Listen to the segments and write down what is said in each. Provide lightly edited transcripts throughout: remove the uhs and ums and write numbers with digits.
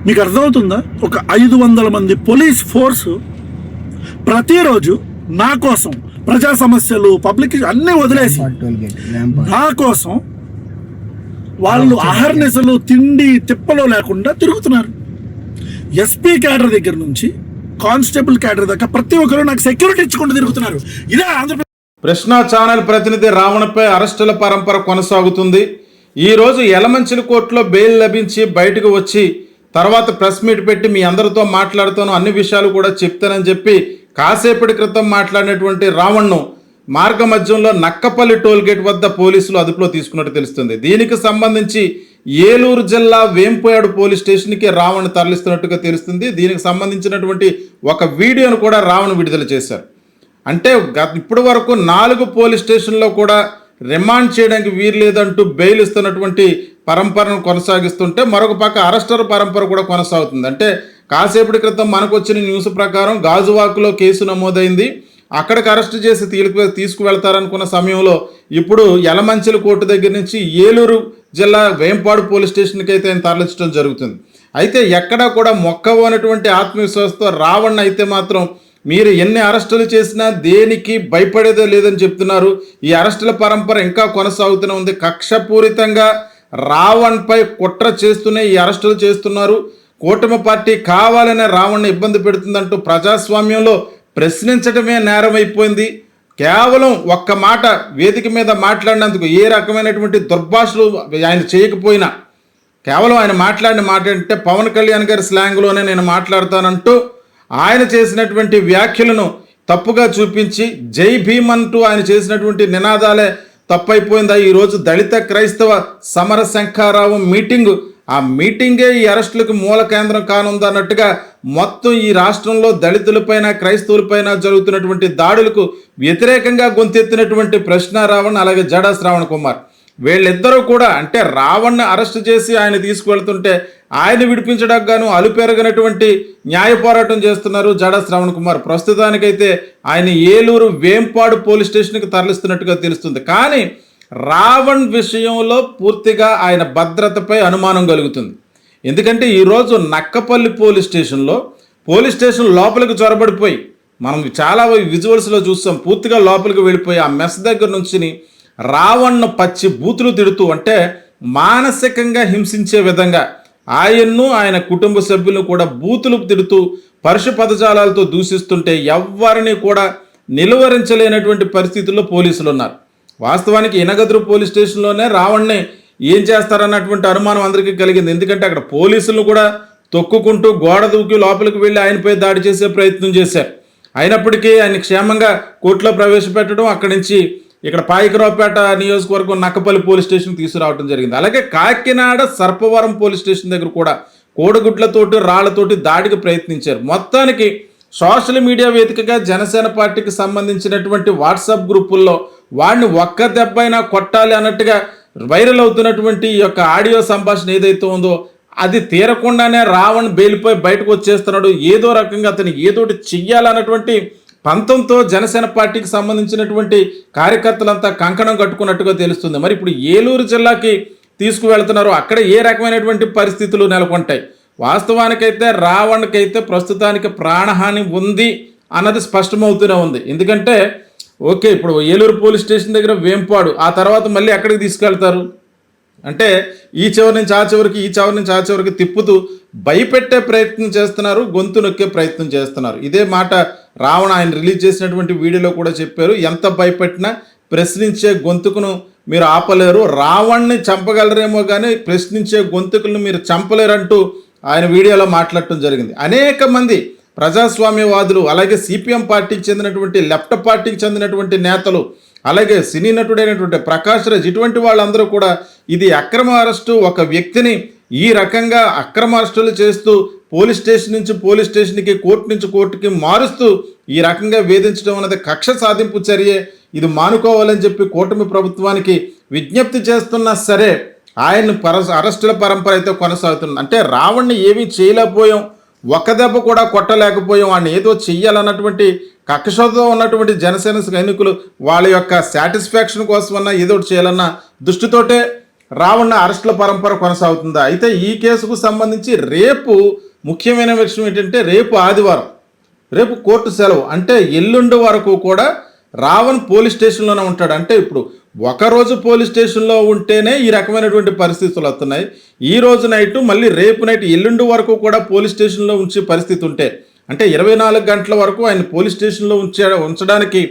మీకు అర్థమవుతుందా? ఒక 500 మంది పోలీస్ ఫోర్సు ప్రతిరోజు నా కోసం ప్రజా సమస్యలు పబ్లిక్ అన్నీ వదిలేసి నా కోసం వాళ్ళు అహర్నిశలు తిండి తిప్పలో లేకుండా తిరుగుతున్నారు. ఎస్పీ క్యాడర్ దగ్గర నుంచి కానిస్టేబుల్ క్యాడర్ దాకా ప్రతి ఒక్కరు నాకు సెక్యూరిటీ ఇచ్చుకుంటూ తిరుగుతున్నారు. ఇదే ఆంధ్రప్రదేశ్. ప్రశ్న ఛానల్ ప్రతినిధి రావణపై అరెస్టుల పరంపర కొనసాగుతుంది. ఈరోజు యలమంచిలి కోర్టులో బెయిల్ లభించి బయటకు వచ్చి తర్వాత ప్రెస్ మీట్ పెట్టి మీ అందరితో మాట్లాడుతాను, అన్ని విషయాలు కూడా చెప్తానని చెప్పి కాసేపటి క్రితం మాట్లాడినటువంటి రావణ్ను మార్గ మధ్యంలో నక్కపల్లి టోల్గేట్ వద్ద పోలీసులు అదుపులో తీసుకున్నట్టు తెలుస్తుంది. దీనికి సంబంధించి ఏలూరు జిల్లా వేంపేడు పోలీస్ స్టేషన్కి రావణ్ తరలిస్తున్నట్టుగా తెలుస్తుంది. దీనికి సంబంధించినటువంటి ఒక వీడియోను కూడా రావణ్ విడుదల చేశారు. అంటే ఇప్పటి వరకు 4 పోలీస్ స్టేషన్లో కూడా రిమాండ్ చేయడానికి వీలు లేదంటూ బెయిల్ ఇస్తున్నటువంటి పరంపరను కొనసాగిస్తుంటే మరొక పక్క అరెస్టర్ పరంపర కూడా కొనసాగుతుంది. అంటే కాసేపటి క్రితం మనకు వచ్చిన న్యూస్ ప్రకారం గాజువాక్లో కేసు నమోదైంది. అక్కడికి అరెస్ట్ చేసి తీసుకువెళ్తారనుకున్న సమయంలో ఇప్పుడు యలమంచిలి కోర్టు దగ్గర నుంచి ఏలూరు జిల్లా వేంపాడు పోలీస్ స్టేషన్కి అయితే ఆయన తరలించడం జరుగుతుంది. అయితే ఎక్కడా కూడా మొక్కవనటువంటి ఆత్మవిశ్వాసంతో రావణ్ అయితే మాత్రం మీరు ఎన్ని అరెస్టులు చేసినా దేనికి భయపడేదే లేదని చెప్తున్నారు. ఈ అరెస్టుల పరంపర ఇంకా కొనసాగుతూనే ఉంది. కక్షపూరితంగా రావణ్పై కుట్ర చేస్తూనే ఈ అరెస్టులు చేస్తున్నారు. కూటమి పార్టీ కావాలనే రావణ్ని ఇబ్బంది పెడుతుందంటూ ప్రజాస్వామ్యంలో ప్రశ్నించడమే నేరమైపోయింది. కేవలం ఒక్క మాట వేదిక మీద మాట్లాడినందుకు ఏ రకమైనటువంటి దుర్భాషలు ఆయన చేయకపోయినా కేవలం ఆయన మాట్లాడిన మాట అంటే పవన్ కళ్యాణ్ గారి స్లాంగ్లోనే నేను మాట్లాడతానంటూ ఆయన చేసినటువంటి వ్యాఖ్యలను తప్పుగా చూపించి జై భీమ్ అంటూ ఆయన చేసినటువంటి నినాదాలే తప్పైపోయిందా? ఈరోజు దళిత క్రైస్తవ సమర శంఖారావం మీటింగు, ఆ మీటింగే ఈ అరెస్టులకు మూల కేంద్రం కానుందన్నట్టుగా మొత్తం ఈ రాష్ట్రంలో దళితులపైన క్రైస్తవులపైన జరుగుతున్నటువంటి దాడులకు వ్యతిరేకంగా గొంతెత్తినటువంటి ప్రశ్న రావణ్ అలాగే జడా శ్రావణ్ కుమార్ వీళ్ళిద్దరూ కూడా అంటే రావణ్ని అరెస్ట్ చేసి ఆయన తీసుకువెళ్తుంటే ఆయన విడిపించడానికి గాను అలుపెరగనటువంటి న్యాయ పోరాటం చేస్తున్నారు జడా శ్రావణ్ కుమార్. ప్రస్తుతానికైతే ఆయన ఏలూరు వేంపాడు పోలీస్ స్టేషన్కి తరలిస్తున్నట్టుగా తెలుస్తుంది. కానీ రావణ్ విషయంలో పూర్తిగా ఆయన భద్రతపై అనుమానం కలుగుతుంది. ఎందుకంటే ఈరోజు నక్కపల్లి పోలీస్ స్టేషన్ లోపలికి చొరబడిపోయి మనం చాలా విజువల్స్లో చూస్తాం. పూర్తిగా లోపలికి వెళ్ళిపోయి ఆ మెస్ దగ్గర నుంచి రావణ్ను పచ్చి బూతులు తిడుతూ అంటే మానసికంగా హింసించే విధంగా ఆయన్ను ఆయన కుటుంబ సభ్యులను కూడా బూతులు తిడుతూ పరుష పదజాలాలతో దూషిస్తుంటే ఎవ్వరిని కూడా నిలువరించలేనటువంటి పరిస్థితుల్లో పోలీసులు ఉన్నారు. వాస్తవానికి ఇనగదురు పోలీస్ స్టేషన్లోనే రావణ్ని ఏం చేస్తారన్నటువంటి అనుమానం అందరికీ కలిగింది. ఎందుకంటే అక్కడ పోలీసులను కూడా తొక్కుకుంటూ గోడ దూకి లోపలికి వెళ్ళి ఆయనపై దాడి చేసే ప్రయత్నం చేశారు. అయినప్పటికీ ఆయన క్షేమంగా కోర్టులో ప్రవేశపెట్టడం, అక్కడి నుంచి ఇక్కడ పాయకరావుపేట నియోజకవర్గం నక్కపల్లి పోలీస్ స్టేషన్ తీసుకురావడం జరిగింది. అలాగే కాకినాడ సర్పవరం పోలీస్ స్టేషన్ దగ్గర కూడా కోడిగుడ్లతోటి రాళ్లతోటి దాడికి ప్రయత్నించారు. మొత్తానికి సోషల్ మీడియా వేదికగా జనసేన పార్టీకి సంబంధించినటువంటి వాట్సాప్ గ్రూపుల్లో వాడిని ఒక్క దెబ్బైనా కొట్టాలి అన్నట్టుగా వైరల్ అవుతున్నటువంటి ఈ యొక్క ఆడియో సంభాషణ ఏదైతే ఉందో అది తీరకుండానే రావణ్ బెయిల్పై బయటకు వచ్చేస్తున్నాడు. ఏదో రకంగా అతను ఏదోటి చెయ్యాలన్నటువంటి పంతంతో జనసేన పార్టీకి సంబంధించినటువంటి కార్యకర్తలంతా కంకణం కట్టుకున్నట్టుగా తెలుస్తుంది. మరి ఇప్పుడు ఏలూరు జిల్లాకి తీసుకువెళ్తున్నారు. అక్కడ ఏ రకమైనటువంటి పరిస్థితులు నెలకొంటాయి? వాస్తవానికైతే రావణ్కైతే ప్రస్తుతానికి ప్రాణహాని ఉంది అన్నది స్పష్టమవుతూనే ఉంది. ఎందుకంటే ఓకే, ఇప్పుడు ఏలూరు పోలీస్ స్టేషన్ దగ్గర వేంపాడు, ఆ తర్వాత మళ్ళీ ఎక్కడికి తీసుకెళ్తారు అంటే ఈ చివరి నుంచి ఆ చివరికి, ఈ చివరి నుంచి ఆ చివరికి తిప్పుతూ భయపెట్టే ప్రయత్నం చేస్తున్నారు, గొంతు నొక్కే ప్రయత్నం చేస్తున్నారు. ఇదే మాట రావణ ఆయన రిలీజ్ చేసినటువంటి వీడియోలో కూడా చెప్పారు. ఎంత భయపెట్టినా ప్రశ్నించే గొంతుకును మీరు ఆపలేరు, రావణ్ని చంపగలరేమో కానీ ప్రశ్నించే గొంతుకులను మీరు చంపలేరంటూ ఆయన వీడియోలో మాట్లాడటం జరిగింది. అనేక మంది ప్రజాస్వామ్యవాదులు అలాగే సిపిఎం పార్టీకి చెందినటువంటి లెఫ్ట్ పార్టీకి చెందినటువంటి నేతలు అలాగే సినీ నటుడైనటువంటి ప్రకాష్ రాజ్ ఇటువంటి వాళ్ళందరూ కూడా ఇది అక్రమ అరెస్టు, ఒక వ్యక్తిని ఈ రకంగా అక్రమ అరెస్టులు చేస్తూ పోలీస్ స్టేషన్ నుంచి పోలీస్ స్టేషన్కి, కోర్టు నుంచి కోర్టుకి మారుస్తూ ఈ రకంగా వేధించడం అనేది కక్ష సాధింపు చర్యే, ఇది మానుకోవాలని చెప్పి కూటమి ప్రభుత్వానికి విజ్ఞప్తి చేస్తున్నా సరే ఆయన అరెస్టుల పరంపర అయితే కొనసాగుతుంది. అంటే రావణ్ని ఏమీ చేయలేకపోయాం, ఒక్క దెబ్బ కూడా కొట్టలేకపోయాం, వాడిని ఏదో చెయ్యాలన్నటువంటి కక్షతో ఉన్నటువంటి జనసేన సైనికులు వాళ్ళ యొక్క సాటిస్ఫాక్షన్ కోసమన్నా ఏదో ఒకటి చేయాలన్న దృష్టితోటే రావణ అరెస్టుల పరంపర కొనసాగుతుందా? అయితే ఈ కేసుకు సంబంధించి రేపు ముఖ్యమైన విషయం ఏంటంటే రేపు ఆదివారం, రేపు కోర్టు సెలవు. అంటే ఎల్లుండి వరకు కూడా రావణ్ పోలీస్ స్టేషన్లోనే ఉంటాడు. అంటే ఇప్పుడు ఒకరోజు పోలీస్ స్టేషన్లో ఉంటేనే ఈ రకమైనటువంటి పరిస్థితులు వస్తున్నాయి. ఈ రోజు నైటు మళ్ళీ రేపు నైట్ ఎల్లుండి వరకు కూడా పోలీస్ స్టేషన్లో ఉంచే పరిస్థితి ఉంటే, అంటే 24 గంటల వరకు ఆయన పోలీస్ స్టేషన్లో ఉంచడానికి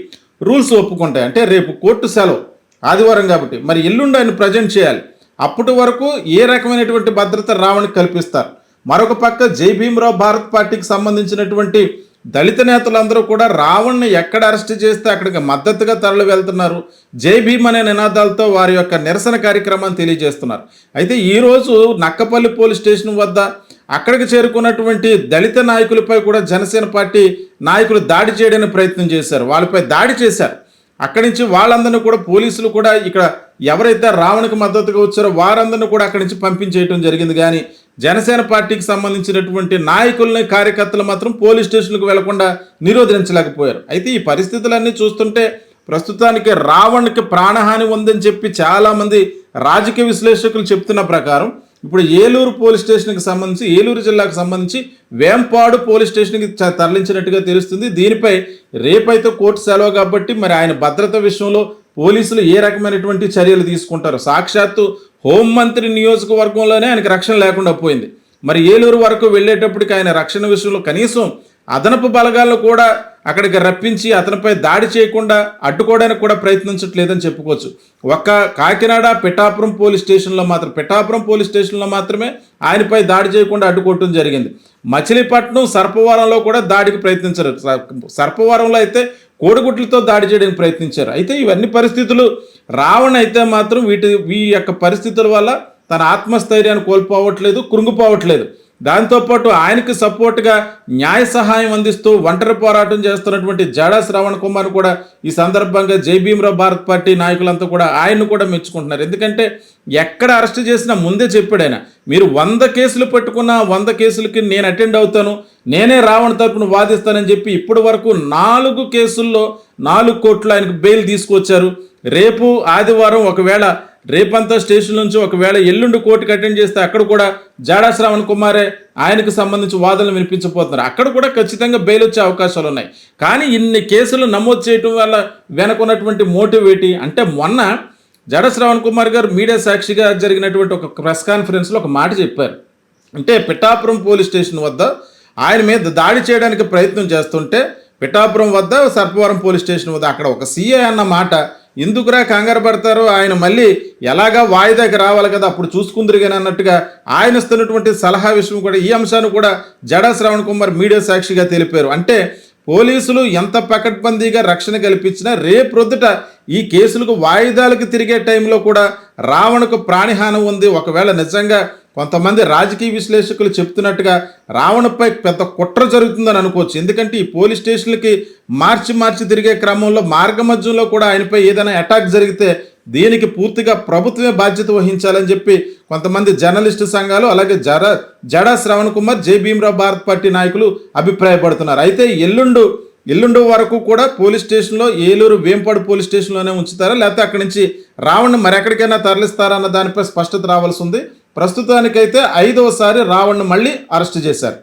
రూల్స్ ఒప్పుకుంటాయి. అంటే రేపు కోర్టు సెలవు ఆదివారం కాబట్టి మరి ఎల్లుండి ఆయన ప్రజెంట్ చేయాలి. అప్పటి వరకు ఏ రకమైనటువంటి భద్రత రావణ్కి కల్పిస్తారు? మరొక పక్క జై భీమ్రావ్ భారత్ పార్టీకి సంబంధించినటువంటి దళిత నేతలందరూ కూడా రావణ్ని ఎక్కడ అరెస్ట్ చేస్తే అక్కడికి మద్దతుగా తరలి వెళ్తున్నారు. జై భీమ్ అనే నినాదాలతో వారి యొక్క నిరసన కార్యక్రమాన్ని తెలియజేస్తున్నారు. అయితే ఈరోజు నక్కపల్లి పోలీస్ స్టేషన్ వద్ద అక్కడికి చేరుకున్నటువంటి దళిత నాయకులపై కూడా జనసేన పార్టీ నాయకులు దాడి చేయడానికి ప్రయత్నం చేశారు, వాళ్ళపై దాడి చేశారు. అక్కడి నుంచి వాళ్ళందరినీ కూడా పోలీసులు కూడా ఇక్కడ ఎవరైతే రావణ్కి మద్దతుగా వచ్చారో వారందరినీ కూడా అక్కడి నుంచి పంపించేయడం జరిగింది. కానీ జనసేన పార్టీకి సంబంధించినటువంటి నాయకుల్ని కార్యకర్తలు మాత్రం పోలీస్ స్టేషన్లకు వెళ్లకుండా నిరోధించలేకపోయారు. అయితే ఈ పరిస్థితులన్నీ చూస్తుంటే ప్రస్తుతానికి రావణ్కి ప్రాణహాని ఉందని చెప్పి చాలామంది రాజకీయ విశ్లేషకులు చెప్తున్న ప్రకారం ఇప్పుడు ఏలూరు పోలీస్ స్టేషన్కి సంబంధించి, ఏలూరు జిల్లాకు సంబంధించి వేంపాడు పోలీస్ స్టేషన్కి తరలించినట్టుగా తెలుస్తుంది. దీనిపై రేపైతే కోర్టు సెలవు కాబట్టి మరి ఆయన భద్రత విషయంలో పోలీసులు ఏ రకమైనటువంటి చర్యలు తీసుకుంటారు? సాక్షాత్తు హోంమంత్రి నియోజకవర్గంలోనే ఆయనకి రక్షణ లేకుండా పోయింది. మరి ఏలూరు వరకు వెళ్ళేటప్పటికి ఆయన రక్షణ విషయంలో కనీసం అదనపు బలగాలను కూడా అక్కడికి రప్పించి అతనిపై దాడి చేయకుండా అడ్డుకోవడానికి కూడా ప్రయత్నించట్లేదని చెప్పుకోవచ్చు. ఒక్క కాకినాడ పిఠాపురం పోలీస్ స్టేషన్లో మాత్రమే ఆయనపై దాడి చేయకుండా అడ్డుకోవటం జరిగింది. మచిలీపట్నం సర్పవరంలో కూడా దాడికి ప్రయత్నించారు. సర్పవరంలో అయితే కోడిగుడ్లతో దాడి చేయడానికి ప్రయత్నించారు. అయితే ఇవన్నీ పరిస్థితులు రావణ్ అయితే మాత్రం ఈ యొక్క పరిస్థితుల వల్ల తన ఆత్మస్థైర్యాన్ని కోల్పోవట్లేదు, కృంగిపోవట్లేదు. దాంతోపాటు ఆయనకు సపోర్ట్గా న్యాయ సహాయం అందిస్తూ ఒంటరి పోరాటం చేస్తున్నటువంటి జాడా శ్రవణ్ కుమార్ కూడా ఈ సందర్భంగా జై భీమ్రావ్ భారత్ పార్టీ నాయకులంతా కూడా ఆయన్ను కూడా మెచ్చుకుంటున్నారు. ఎందుకంటే ఎక్కడ అరెస్ట్ చేసినా ముందే చెప్పాడు ఆయన, మీరు 100 కేసులు పెట్టుకున్న 100 కేసులకి నేను అటెండ్ అవుతాను, నేనే రావణ్ తరపున వాదిస్తానని చెప్పి ఇప్పటి వరకు 4 కేసుల్లో 4 కోట్లు ఆయనకు బెయిల్ తీసుకొచ్చారు. రేపు ఆదివారం ఒకవేళ రేపంతా స్టేషన్ నుంచి ఒకవేళ ఎల్లుండి కోర్టుకి అటెండ్ చేస్తే అక్కడ కూడా జాడా శ్రవణ్ కుమారే ఆయనకు సంబంధించి వాదనలు వినిపించబోతున్నారు. అక్కడ కూడా ఖచ్చితంగా బెయిల్ వచ్చే అవకాశాలు ఉన్నాయి. కానీ ఇన్ని కేసులు నమోదు చేయడం వల్ల వెనకున్నటువంటి మోటివ్ ఏంటి అంటే, మొన్న జాడా శ్రవణ్ కుమార్ గారు మీడియా సాక్షిగా జరిగినటువంటి ఒక ప్రెస్ కాన్ఫరెన్స్లో ఒక మాట చెప్పారు. అంటే పిఠాపురం పోలీస్ స్టేషన్ వద్ద ఆయన మీద దాడి చేయడానికి ప్రయత్నం చేస్తుంటే పిఠాపురం వద్ద సర్పవరం పోలీస్ స్టేషన్ వద్ద అక్కడ ఒక సీఐ అన్న మాట, ఎందుకురా కంగారు పడతారు, ఆయన మళ్ళీ ఎలాగా వాయిదాకి రావాలి కదా అప్పుడు చూసుకుందరు కానీ అన్నట్టుగా ఆయన ఇస్తున్నటువంటి సలహా విషయం కూడా ఈ అంశాన్ని కూడా జాడా శ్రవణ్ కుమార్ మీడియా సాక్షిగా తెలిపారు. అంటే పోలీసులు ఎంత పకడ్బందీగా రక్షణ కల్పించినా రేపొద్దుట ఈ కేసులకు వాయిదాలకు తిరిగే టైంలో కూడా రావణ్కు ప్రాణహాని ఉంది. ఒకవేళ నిజంగా కొంతమంది రాజకీయ విశ్లేషకులు చెప్తున్నట్టుగా రావణ్పై పెద్ద కుట్ర జరుగుతుందని అనుకోవచ్చు. ఎందుకంటే ఈ పోలీస్ స్టేషన్లకి మార్చి తిరిగే క్రమంలో మార్గమధ్యంలో కూడా ఆయనపై ఏదైనా అటాక్ జరిగితే దీనికి పూర్తిగా ప్రభుత్వమే బాధ్యత వహించాలని చెప్పి కొంతమంది జర్నలిస్టు సంఘాలు అలాగే జాడా శ్రవణ్ కుమార్ జై భీమ్రావ్ భారత్ పార్టీ నాయకులు అభిప్రాయపడుతున్నారు. అయితే ఎల్లుండి వరకు కూడా పోలీస్ స్టేషన్లో ఏలూరు వేంపాడు పోలీస్ స్టేషన్లోనే ఉంచుతారా లేకపోతే అక్కడి నుంచి రావణ్ని మరెక్కడికైనా తరలిస్తారా అన్న దానిపై స్పష్టత రావాల్సి ఉంది. ప్రస్తుతానికైతే 5వ సారి రావణ్ని మళ్ళీ అరెస్ట్ చేశారు.